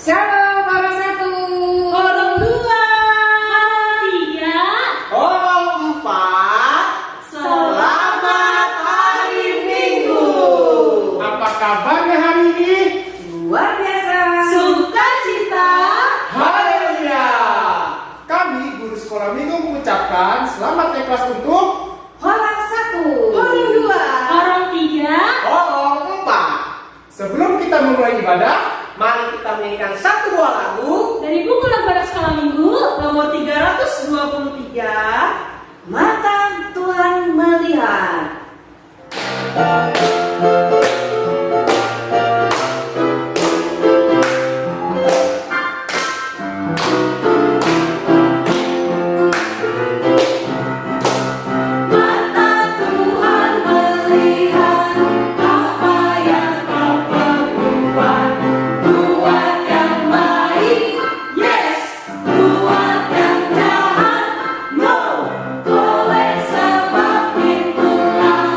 Shalom orang satu, Orang dua, Orang tiga, orang empat. Selamat hari Minggu. Apa kabarnya hari ini? luar biasa. Sukacita. Haleluya. Kami guru sekolah minggu mengucapkan selamat naik kelas untuk Orang satu, Orang dua, orang tiga, orang empat. sebelum kita memulai ibadah, Mari kita menyanyikan satu buah lagu dari buku lagu anak sekolah minggu. nomor 323. mata Tuhan melihat. Mata Tuhan melihat apa yang kau perbuat. Buat yang baik, yes. Buat yang jahat, no. Oleh sebab itulah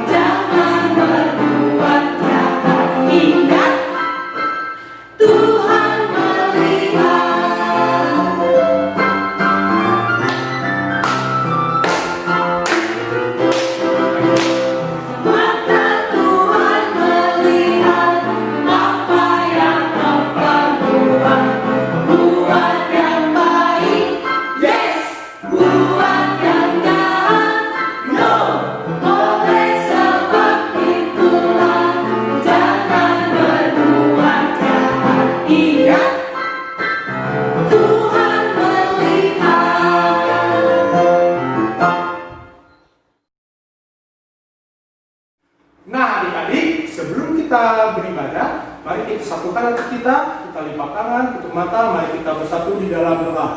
jangan berbuat jahat. Ingat, Tuhan melihat. Mata Tuhan melihat apa yang kau perbuat. Buat yang baik, yes. Buat yang jahat, no. Oleh sebab itulah jangan berbuat jahat. Ingat, Tuhan melihat. nah adik-adik, sebelum kita beribadah, mari kita satukan hati kita lipat tangan, tutup mata, mari kita bersatu di dalam doa.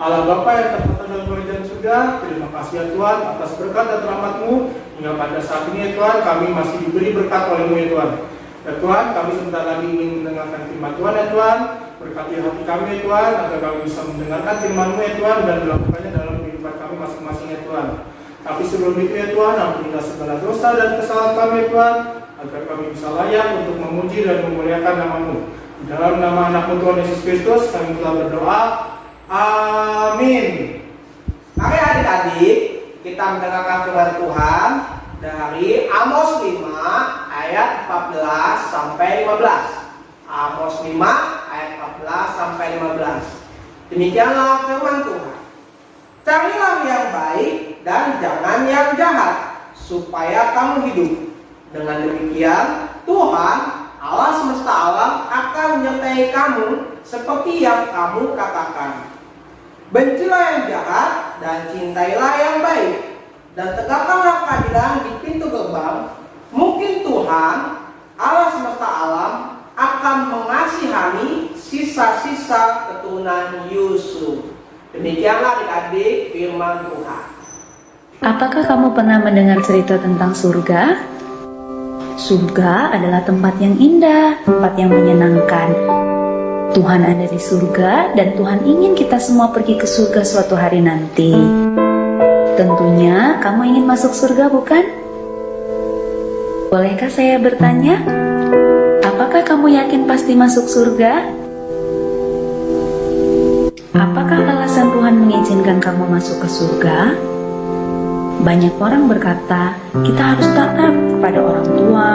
Allah Bapa yang terpuji dalam kerajaan surga, terima kasih ya Tuhan atas berkat dan rahmat-Mu hingga pada saat ini ya Tuhan, kami masih diberi berkat oleh-Mu ya Tuhan. Ya Tuhan, kami sebentar lagi ingin mendengarkan firman Tuhan ya Tuhan. Berkati hati kami ya Tuhan, agar kami bisa mendengarkan firman-Mu ya Tuhan dan melakukannya dalam kehidupan kami masing-masing ya Tuhan. Tapi sebelum itu ya Tuhan, ampunilah segala dosa dan kesalahan kami ya Tuhan, agar kami bisa layak untuk memuji dan memuliakan nama-Mu. Di dalam nama anak-Mu Tuhan Yesus Kristus, kami telah berdoa. Amin. Mari adik-adik, kita mendengarkan firman Tuhan dari Amos 5 ayat 14 sampai 15. Amos 5 ayat 14 sampai 15. Demikianlah firman Tuhan. Carilah yang baik dan jangan yang jahat, supaya kamu hidup. Dengan demikian, Tuhan Allah semesta alam akan menyertai kamu seperti yang kamu katakan. Bencilah yang jahat dan cintailah yang baik, dan tegakkanlah keadilan di pintu gerbang. Mungkin Tuhan Allah semesta alam akan mengasihani sisa-sisa keturunan Yusuf. Demikianlah adik-adik firman Tuhan. Apakah kamu pernah mendengar cerita tentang surga? Surga adalah tempat yang indah, tempat yang menyenangkan. Tuhan ada di surga dan Tuhan ingin kita semua pergi ke surga suatu hari nanti. Tentunya kamu ingin masuk surga, bukan? Bolehkah saya bertanya? Apakah kamu yakin pasti masuk surga? Apakah alasan Tuhan mengizinkan kamu masuk ke surga? Banyak orang berkata, kita harus taat kepada orang tua,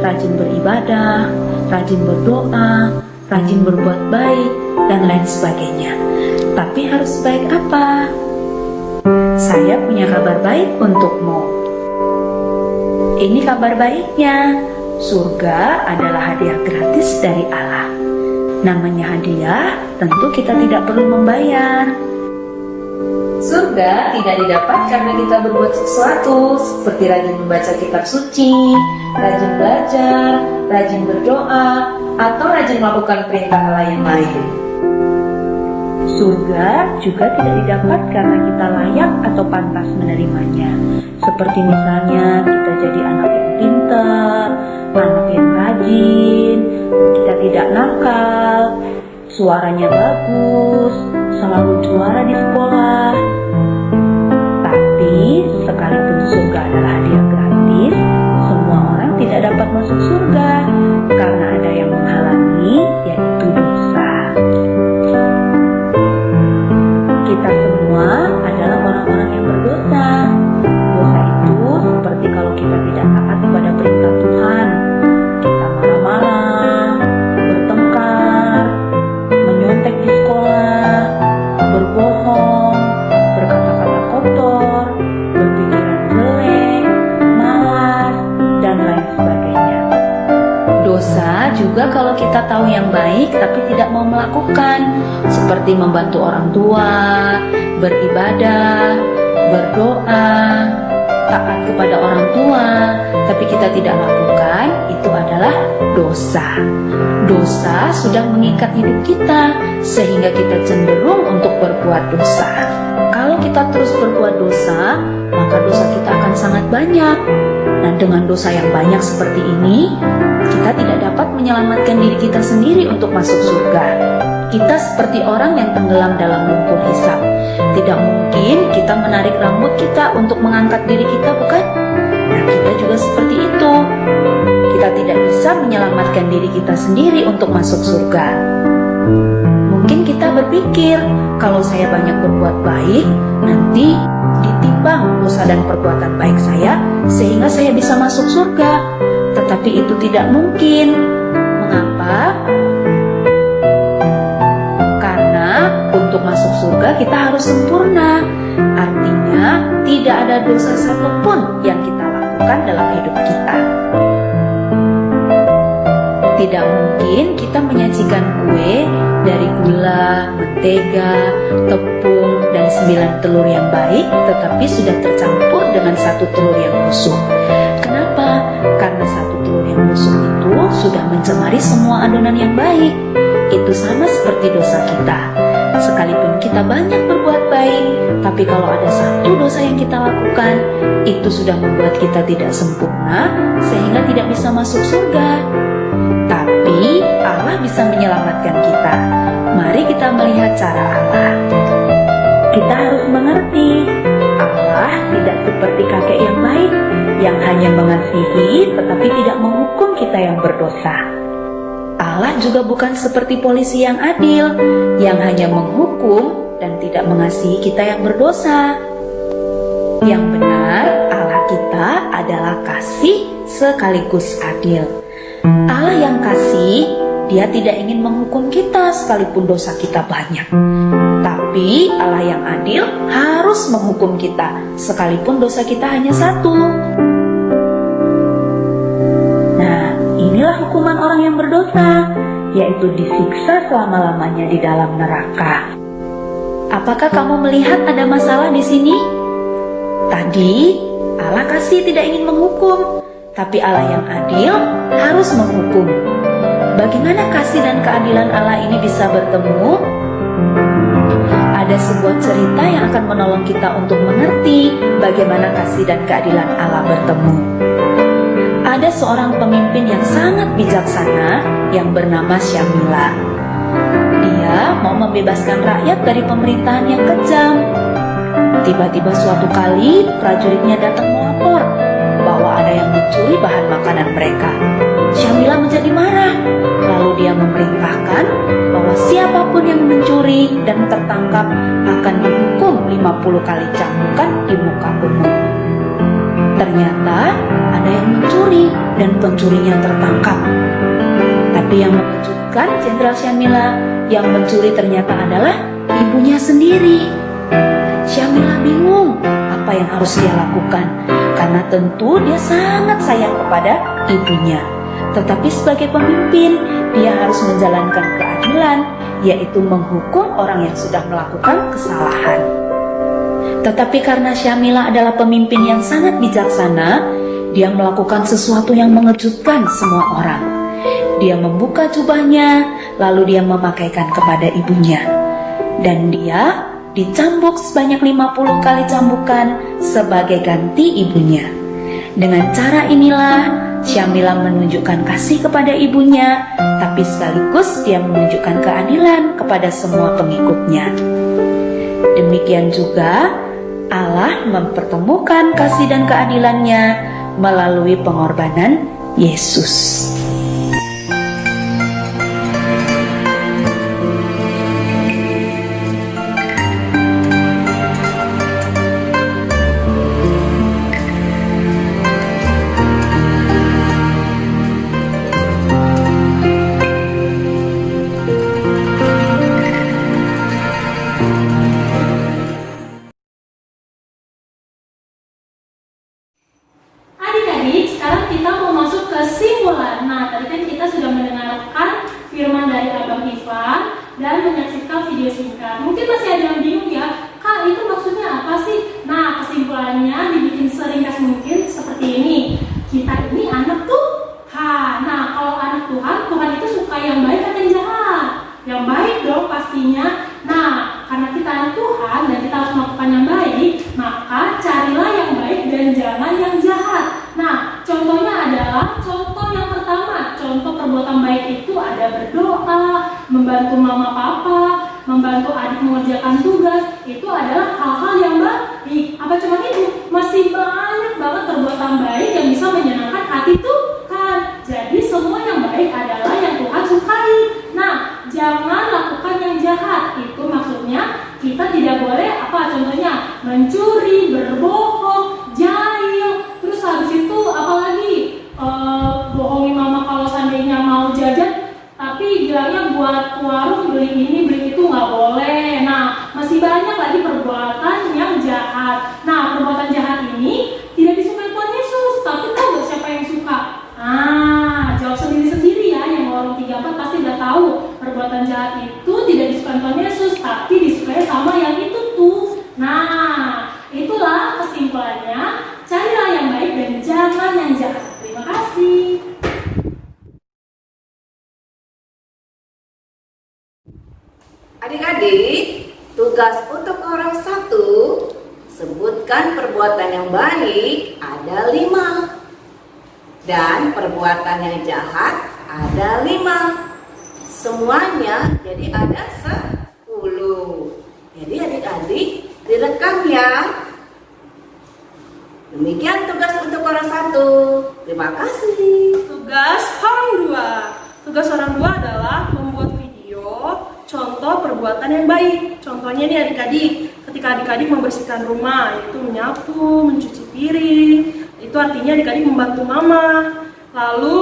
rajin beribadah, rajin berdoa, rajin berbuat baik, dan lain sebagainya. Tapi harus baik apa? Saya punya kabar baik untukmu. Ini kabar baiknya. Surga adalah hadiah gratis dari Allah. Namanya hadiah, tentu kita tidak perlu membayar. Surga tidak didapat karena kita berbuat sesuatu, seperti rajin membaca kitab suci, rajin belajar, rajin berdoa, atau rajin melakukan perintah Allah yang lain. Surga juga tidak didapat karena kita layak atau pantas menerimanya. Seperti misalnya kita jadi anak yang pintar, anak yang rajin, kita tidak nakal, suaranya bagus, selalu juara di sekolah. Tapi sekalipun surga adalah hadiah gratis, semua orang tidak dapat masuk surga karena ada yang menghalangi, yaitu dosa. Dosa juga kalau kita tahu yang baik tapi tidak mau melakukan, seperti membantu orang tua, beribadah, berdoa, taat kepada orang tua, tapi kita tidak lakukan, itu adalah dosa. Dosa sudah mengikat hidup kita sehingga kita cenderung untuk berbuat dosa. Kalau kita terus berbuat dosa, maka dosa kita akan sangat banyak. Nah, dengan dosa yang banyak seperti ini, kita tidak dapat menyelamatkan diri kita sendiri untuk masuk surga. Kita seperti orang yang tenggelam dalam lumpur hisap. Tidak mungkin kita menarik rambut kita untuk mengangkat diri kita, bukan? Nah, kita juga seperti itu. Kita tidak bisa menyelamatkan diri kita sendiri untuk masuk surga. Mungkin kita berpikir, kalau saya banyak berbuat baik, nanti ditimbang dosa dan perbuatan baik saya, sehingga saya bisa masuk surga. Tetapi itu tidak mungkin. Mengapa? Karena untuk masuk surga kita harus sempurna. Artinya tidak ada dosa satupun yang kita lakukan dalam hidup kita. Tidak mungkin kita menyajikan kue dari gula, mentega, tepung, dan 9 telur yang baik, tetapi sudah tercampur dengan 1 telur yang busuk. Kenapa? Karena 1 telur yang busuk itu sudah mencemari semua adonan yang baik. Itu sama seperti dosa kita. Sekalipun kita banyak berbuat baik, tapi kalau ada 1 dosa yang kita lakukan, itu sudah membuat kita tidak sempurna, sehingga tidak bisa masuk surga. Tapi Allah bisa menyelamatkan kita. Mari kita melihat cara Allah. Kita harus mengerti, Allah tidak seperti kakek yang baik, yang hanya mengasihi tetapi tidak menghukum kita yang berdosa. Allah juga bukan seperti polisi yang adil, yang hanya menghukum dan tidak mengasihi kita yang berdosa. Yang benar, Allah kita adalah kasih sekaligus adil. Allah yang kasih, Dia tidak ingin menghukum kita sekalipun dosa kita banyak. Tapi Allah yang adil harus menghukum kita sekalipun dosa kita hanya 1. Nah, inilah hukuman orang yang berdosa, yaitu disiksa selama-lamanya di dalam neraka. Apakah kamu melihat ada masalah di sini? Tadi Allah kasih tidak ingin menghukum, tapi Allah yang adil harus menghukum. Bagaimana kasih dan keadilan Allah ini bisa bertemu? Ada sebuah cerita yang akan menolong kita untuk mengerti bagaimana kasih dan keadilan Allah bertemu. Ada seorang pemimpin yang sangat bijaksana yang bernama Syamila. Dia mau membebaskan rakyat dari pemerintahan yang kejam. Tiba-tiba suatu kali prajuritnya datang melapor bahwa ada yang mencuri bahan makanan mereka. Syamila menjadi marah, lalu dia memerintahkan bahwa siapapun yang mencuri dan tertangkap akan dihukum 50 kali cambukan di muka umum. Ternyata ada yang mencuri dan pencurinya tertangkap. Tapi yang mengejutkan Jenderal Syamila, yang mencuri ternyata adalah ibunya sendiri. Syamila bingung apa yang harus dia lakukan, karena tentu dia sangat sayang kepada ibunya. Tetapi sebagai pemimpin, dia harus menjalankan keadilan, yaitu menghukum orang yang sudah melakukan kesalahan. Tetapi karena Syamila adalah pemimpin yang sangat bijaksana, dia melakukan sesuatu yang mengejutkan semua orang. Dia membuka jubahnya, lalu dia memakaikan kepada ibunya. Dan dia dicambuk sebanyak 50 kali cambukan sebagai ganti ibunya. Dengan cara inilah Syamila menunjukkan kasih kepada ibunya, tapi sekaligus dia menunjukkan keadilan kepada semua pengikutnya. Demikian juga Allah mempertemukan kasih dan keadilannya melalui pengorbanan Yesus. Adik-adik, sekarang kita mau masuk ke kesimpulan. Nah, tadi kan kita sudah mendengarkan firman dari Abang Ivan dan menyaksikan video singkat. Mungkin masih ada yang bingung ya, Kak, itu maksudnya apa sih? Nah, kesimpulannya dibikin seringkas mungkin seperti ini. Kita ini anak Tuhan. Nah, kalau anak Tuhan, Tuhan itu suka yang baik atau yang jahat? Yang baik dong pastinya. Nah, karena kita anak Tuhan dan kita harus melakukan yang baik, maka carilah yang baik dan jangan yang jahat. Nah, contohnya adalah contoh yang pertama. Contoh perbuatan baik itu ada berdoa, membantu mama papa, membantu adik mengerjakan tugas. Itu adalah hal-hal yang baik. Apa cuma itu? Masih banyak banget perbuatan baik yang bisa menyenangkan hati Tuhan. Jadi semua yang baik adalah yang Tuhan sukai. Nah, jangan lakukan yang jahat. Itu maksudnya kita tidak boleh contohnya mencuri, berbohong, jahil. Terus habis itu apalagi bohongin mama kalau seandainya mau jajan, tapi bilangnya buat warung beli ini beli itu, nggak boleh. Nah, masih banyak lagi perbuatan yang jahat. Nah, perbuatan jahat ini tidak disukai Tuhan Yesus. Tapi tahu nggak siapa yang suka? Jawab sendiri-sendiri ya. Yang warung 34 pasti udah tahu perbuatan jahat itu tidak disukai Tuhan Yesus, tapi disukai sama yang itu tuh. Nah, itulah kesimpulannya. Carilah yang baik dan jangan yang jahat. Terima kasih. Adik-adik, tugas untuk orang satu, sebutkan perbuatan yang baik ada 5 dan perbuatan yang jahat ada 5. Semuanya jadi ada 10. Jadi adik-adik direkam ya. Demikian tugas untuk orang satu. Terima kasih. Tugas orang dua. Tugas orang dua adalah membuat video contoh perbuatan yang baik. Contohnya nih adik-adik, ketika adik-adik membersihkan rumah, yaitu menyapu, mencuci piring, itu artinya adik-adik membantu mama. Lalu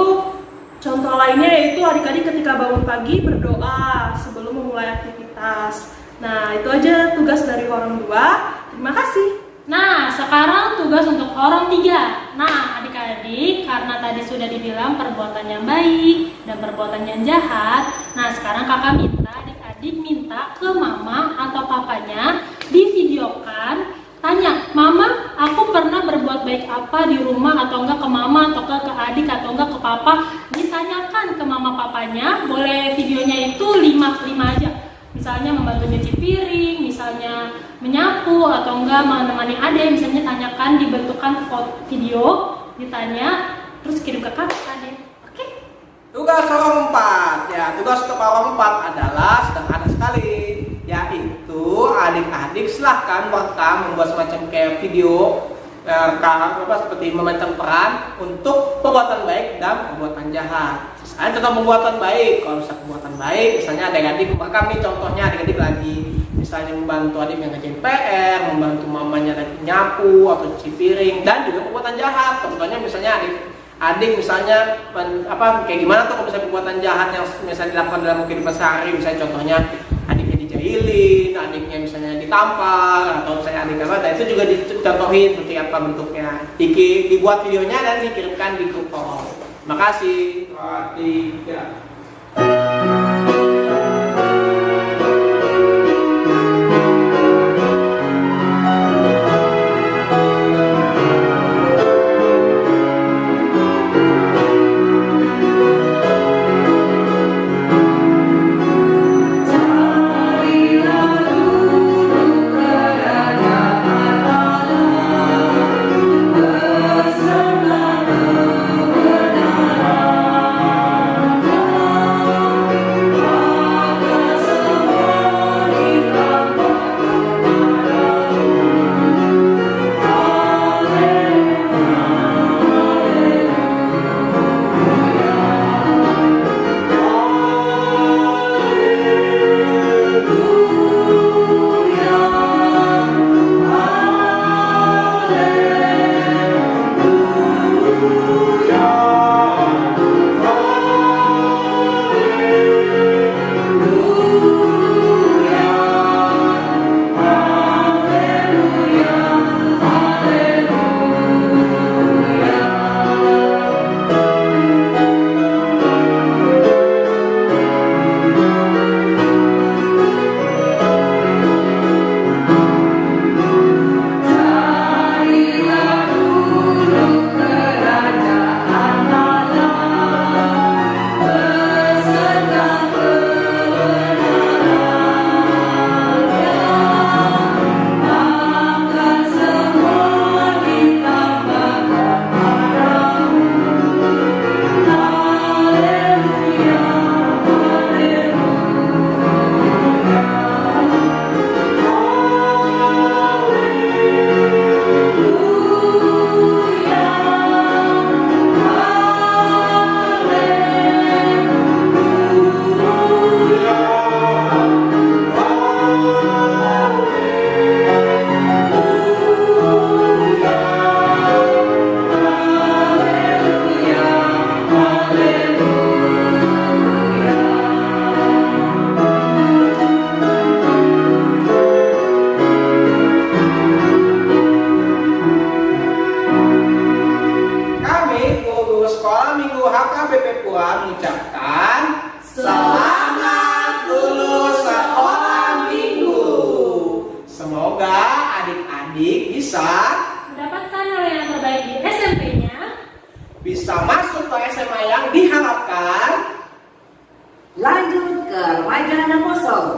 contoh lainnya yaitu adik-adik ketika bangun pagi berdoa sebelum memulai aktivitas. Nah, itu aja tugas dari orang dua. Terima kasih. Nah, sekarang tugas untuk orang 3. Nah, adik-adik, karena tadi sudah dibilang perbuatan yang baik dan perbuatan yang jahat. Nah, sekarang kakak minta adik-adik minta ke mama atau papanya divideokan. Tanya, mama, aku pernah berbuat baik apa di rumah atau enggak ke mama atau ke adik atau enggak ke papa. Ditanyakan ke mama papanya, boleh videonya itu 5 aja. Misalnya membantu nyuci piring, misalnya menyapu atau enggak menemani adik, misalnya tanyakan, dibentukkan video, ditanya, terus kirim ke kakak adik. Oke? Tugas orang 4 ya, tugas untuk orang 4 adalah sederhana sekali, yaitu adik-adik silahkan rekam membuat semacam kayak video seperti memainkan peran untuk perbuatan baik dan perbuatan jahat. Misalnya contoh perbuatan baik, kalau misalnya perbuatan baik, misalnya adik-adik merekam nih contohnya adik-adik lagi misalnya membantu adik yang ngerjain PR, membantu mamanya lagi nyapu atau cuci piring, dan juga perbuatan jahat. Contohnya misalnya adik misalnya kayak gimana tuh kalau misalnya perbuatan jahat yang misalnya dilakukan dalam kehidupan sehari, misalnya contohnya adiknya dijahilin, adiknya misalnya ditampar, atau misalnya adik itu juga dicontohin seperti apa bentuknya, dibuat videonya dan dikirimkan di grup call. Terima kasih. 3. Bersama kebenaran. Guru HKBP Pura mengucapkan selamat lulus sekolah minggu. Semoga adik-adik bisa Mendapatkan nilai yang terbaik di SMP-nya, bisa masuk ke SMA yang diharapkan, Lanjut ke remaja anak kosong.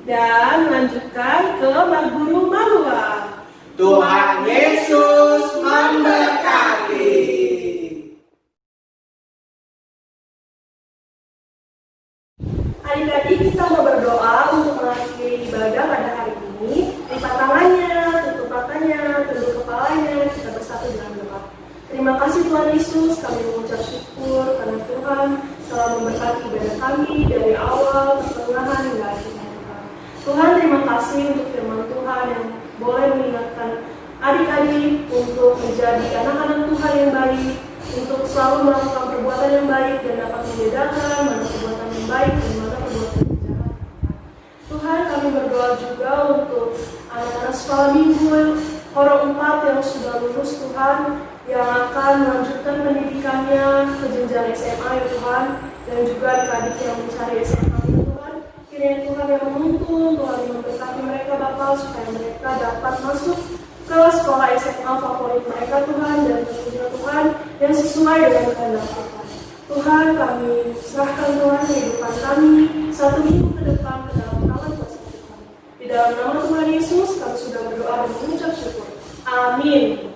dan melanjutkan ke Bak Guru Malua. Tuhan Yesus memberkati. Adik-adik, kita mau berdoa untuk mengakhiri ibadah pada hari ini. Lipat tangannya, tutup matanya, tunduk kepalanya, kita bersatu dalam doa. Terima kasih Tuhan Yesus, kami mengucap syukur karena Tuhan telah memberkati ibadah kami dari awal, pertengahan, hingga akhirnya Tuhan. Tuhan, terima kasih untuk firman Tuhan yang boleh mengingatkan adik-adik untuk menjadi anak-anak Tuhan yang baik, untuk selalu melakukan perbuatan yang baik dan dapat membedakan mana perbuatan yang baik dan mana perbuatan yang jahat. Tuhan, kami berdoa juga untuk anak-anak sekolah minggu orang 4 yang sudah lulus Tuhan, yang akan melanjutkan pendidikannya ke jenjang SMA ya Tuhan, dan juga adik-adik yang mencari SMA ya Tuhan. Kiranya Tuhan yang menuntun, Tuhan yang memberkati mereka Bapa, supaya mereka dapat masuk ke sekolah SMA favorit mereka Tuhan, dan tentunya Tuhan yang sesuai dengan kehendak Tuhan. Tuhan, kami serahkan Tuhan kehidupan kami 1 minggu ke depan ke dalam tangan kuasa Tuhan. Di dalam nama Tuhan Yesus kami sudah berdoa dan mengucap syukur. Amin.